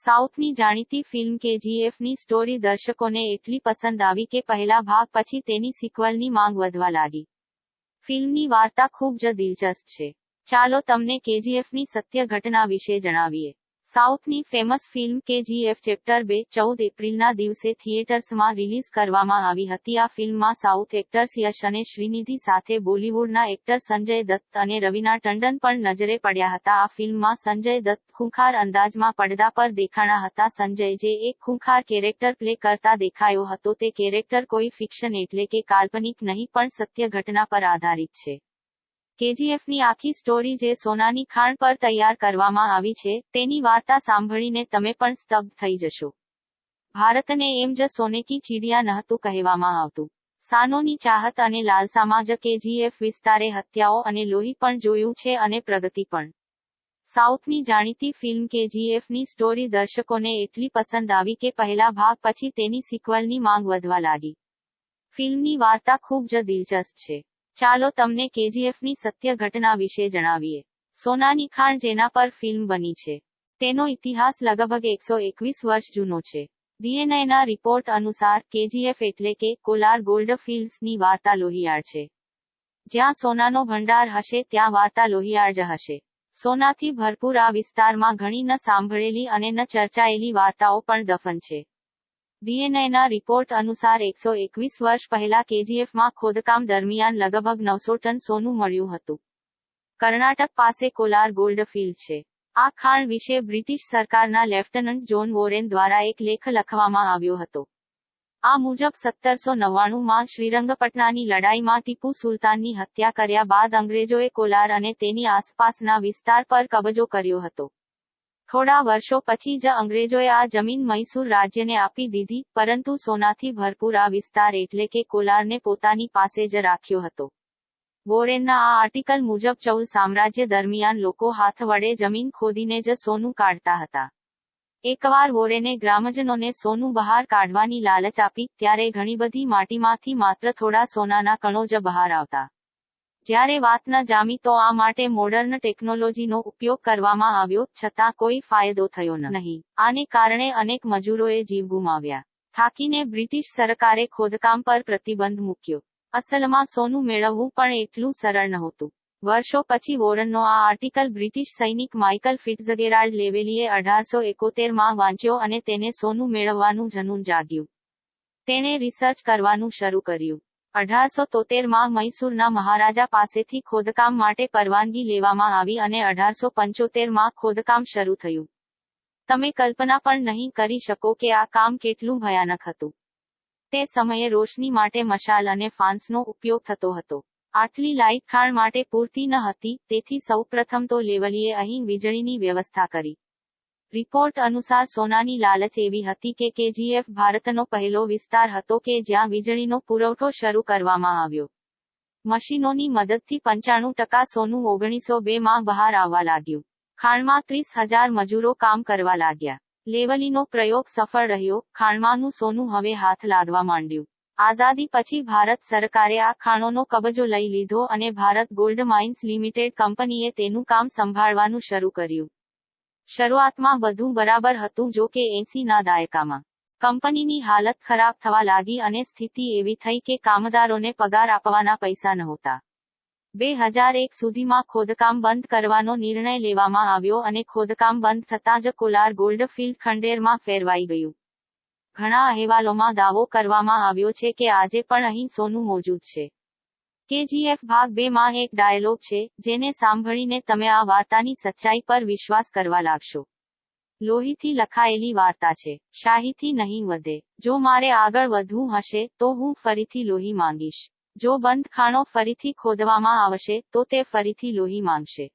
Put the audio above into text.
સાઉથની જાણીતી film કેજીએફની story દર્શકોને એટલી પસંદ આવી કે પહેલા ભાગ પછી તેની સિક્વલની માંગ વધવા લાગી. ફિલ્મની વાર્તા ખૂબ જ દિલચસ્પ છે. ચાલો તમને કેજીએફની સત્ય ઘટના વિશે જણાવીએ. સાઉથની ફેમસ ફિલ્મ કેજીએફ ચેપ્ટર 2 14 એપ્રિલના દિવસે થિયેટર્સમાં રિલીઝ કરવામાં આવી હતી. આ ફિલ્મમાં સાઉથ એક્ટર્સ યશ અને શ્રીનિધિ સાથે બોલિવૂડના એક્ટર સંજય દત્ત અને રવીના ટંડન પણ નજરે પડ્યા હતા. આ ફિલ્મમાં સંજય દત્ત ખૂંખાર અંદાજમાં પડદા પર દેખાણા હતા. સંજય જે એક ખૂંખાર કેરેક્ટર પ્લે કરતા દેખાયો હતો તે કેરેક્ટર કોઈ ફિક્શન એટલે કે કાલ્પનિક નહીં પણ સત્ય ઘટના પર આધારિત છે. કેજીએફની આખી સ્ટોરી જે સોનાની ખાણ પર તૈયાર કરવામાં આવી છે, તેની વાર્તા સાંભળીને તમે પણ સ્તબ્ધ થઈ જશો. ભારતને એમ જ સોને કી ચીડિયા નહોતું કહેવામાં આવતું. સાનોની ચાહત અને લાલસામાં જ કેજીએફ વિસ્તારે હત્યાઓ અને લોહી પણ જોયું છે અને પ્રગતિ પણ. સાઉથની જાણીતી ફિલ્મ કેજીએફની સ્ટોરી દર્શકોને એટલી પસંદ આવી કે પહેલા ભાગ પછી તેની સિક્વલની માંગ વધવા લાગી. ફિલ્મની વાર્તા ખૂબ જ દિલચસ્પ છે. ચાલો તમને કેજીએફની સત્ય ઘટના વિશે જણાવીએ. સોનાની ખાણ જેના પર ફિલ્મ બની છે, તેનો ઇતિહાસ લગભગ 121 વર્ષ જૂનો છે. ડીએનએના રિપોર્ટ અનુસાર કેજીએફ એટલે કે કોલાર ગોલ્ડફિલ્ડ્સની વાર્તા લોહિયાળ છે. જ્યાં સોનાનો ભંડાર હશે ત્યાં વાર્તા લોહિયાળ જ હશે. સોનાથી ભરપૂર આ વિસ્તારમાં ઘણી ન સાંભળેલી અને ન ચર્ચાયેલી વાર્તાઓ પણ દફન છે. ડીએનએના રિપોર્ટ અનુસાર 121 વર્ષ પહેલા કેજીએફમાં ખોદકામ દરમિયાન લગભગ 900 ટન સોનું મળ્યું હતું. કર્ણાટક પાસે કોલાર ગોલ્ડફિલ્ડ છે. આ ખાણ વિશે બ્રિટિશ સરકારના લેફ્ટનન્ટ જોન વોરેન દ્વારા એક લેખ લખવામાં આવ્યો હતો. આ મુજબ 1799માં શ્રીરંગપટનાની લડાઈમાં ટીપુ સુલતાનની હત્યા કર્યા બાદ અંગ્રેજોએ કોલાર અને તેની આસપાસના વિસ્તાર પર કબજો કર્યો હતો. થોડા વર્ષો પછી જ અંગ્રેજોએ આ જમીન મૈસૂર રાજ્યને આપી દીધી, પરંતુ સોનાથી ભરપૂર આ વિસ્તાર એટલે કે કોલારને પોતાની પાસે જ રાખ્યો હતો. વોરેનના આ આર્ટિકલ મુજબ ચૌલ સામ્રાજ્ય દરમિયાન લોકો હાથ વડે જમીન ખોદીને જ સોનું કાઢતા હતા. એકવાર વોરેને ગ્રામજનોને સોનું બહાર કાઢવાની લાલચ આપી, ત્યારે ઘણી બધી માટીમાંથી માત્ર થોડા સોનાના કણો જ બહાર આવતા. જ્યારે વાત ન જામી તો આ માટે મોડર્ન ટેકનોલોજીનો ઉપયોગ કરવામાં આવ્યો, છતાં કોઈ ફાયદો થયો નહીં. આને કારણે અનેક મજૂરોએ જીવ ગુમાવ્યા. થાકીને બ્રિટિશ સરકારે ખોદકામ પર પ્રતિબંધ મૂક્યો. અસલમાં સોનું મેળવવું પણ એટલું સરળ નહોતું. વર્ષો પછી વોરનનો આ આર્ટિકલ બ્રિટિશ સૈનિક માઇકલ ફિટ્ઝગેરાલ્ડ લેવેલીએ 1871માં વાંચ્યો અને તેને સોનું મેળવવાનું જનૂન જાગ્યું. તેણે રિસર્ચ કરવાનું શરૂ કર્યું. 1873માં મૈસૂરના મહારાજા પાસેથી ખોદકામ માટે પરવાનગી લેવામાં આવી અને 1875માં ખોદકામ શરૂ થયું. તમે કલ્પના પણ નહીં કરી શકો કે આ કામ કેટલું ભયાનક હતું. તે સમયે રોશની માટે મશાલ અને ફાન્સનો ઉપયોગ થતો હતો. આટલી લાઇટ ખાણ માટે પૂરતી ન હતી, તેથી સૌપ્રથમ તો લેવલીએ અહીં વીજળીની વ્યવસ્થા કરી. રિપોર્ટ અનુસાર સોનાની લાલચ એવી હતી કે કેજીએફ ભારતનો પહેલો વિસ્તાર હતો કે જ્યાં વીજળીનો પુરવઠો શરૂ કરવામાં આવ્યો. મશીનોની મદદથી 95% સોનું 1902માં બહાર આવવા લાગ્યું. ખાણમાં 30,000 મજૂરો કામ કરવા લાગ્યા. લેવલીનો પ્રયોગ સફળ રહ્યો. ખાણમાંનું સોનું હવે હાથ લાગવા માંડ્યું. આઝાદી પછી ભારત સરકારે આ ખાણોનો કબજો લઈ લીધો અને ભારત ગોલ્ડ માઇન્સ લિમિટેડ કંપનીએ તેનું કામ સંભાળવાનું શરૂ કર્યું. શરૂઆતમાં બધું બરાબર હતું, જો કે 80ના દાયકામાં કંપનીની હાલત ખરાબ થવા લાગી અને સ્થિતિ એવી થઈ કે કામદારોને પગાર આપવાના પૈસા નહોતા. 2001 સુધીમાં ખોદકામ બંધ કરવાનો નિર્ણય લેવામાં આવ્યો અને ખોદકામ બંધ થતાં જ કોલાર ગોલ્ડફિલ્ડ ખંડેરમાં ફેરવાઈ ગયું. ઘણા અહેવાલોમાં દાવો કરવામાં આવ્યો છે કે આજે પણ અહીં સોનું મોજૂદ છે. કેજીએફ ભાગ 2માં એક ડાયલોગ છે, જેને સાંભળીને તમે આ વાર્તાની સચ્ચાઈ પર વિશ્વાસ કરવા લાગશો. લોહીથી લખાયેલી વાર્તા છે, શાહીથી નહીં વધે. જો મારે આગળ વધવું હશે, તો હું ફરીથી લોહી માંગીશ. જો બંધ ખાણો ફરીથી ખોદવામાં આવશે, તો તે ફરીથી લોહી માંગશે.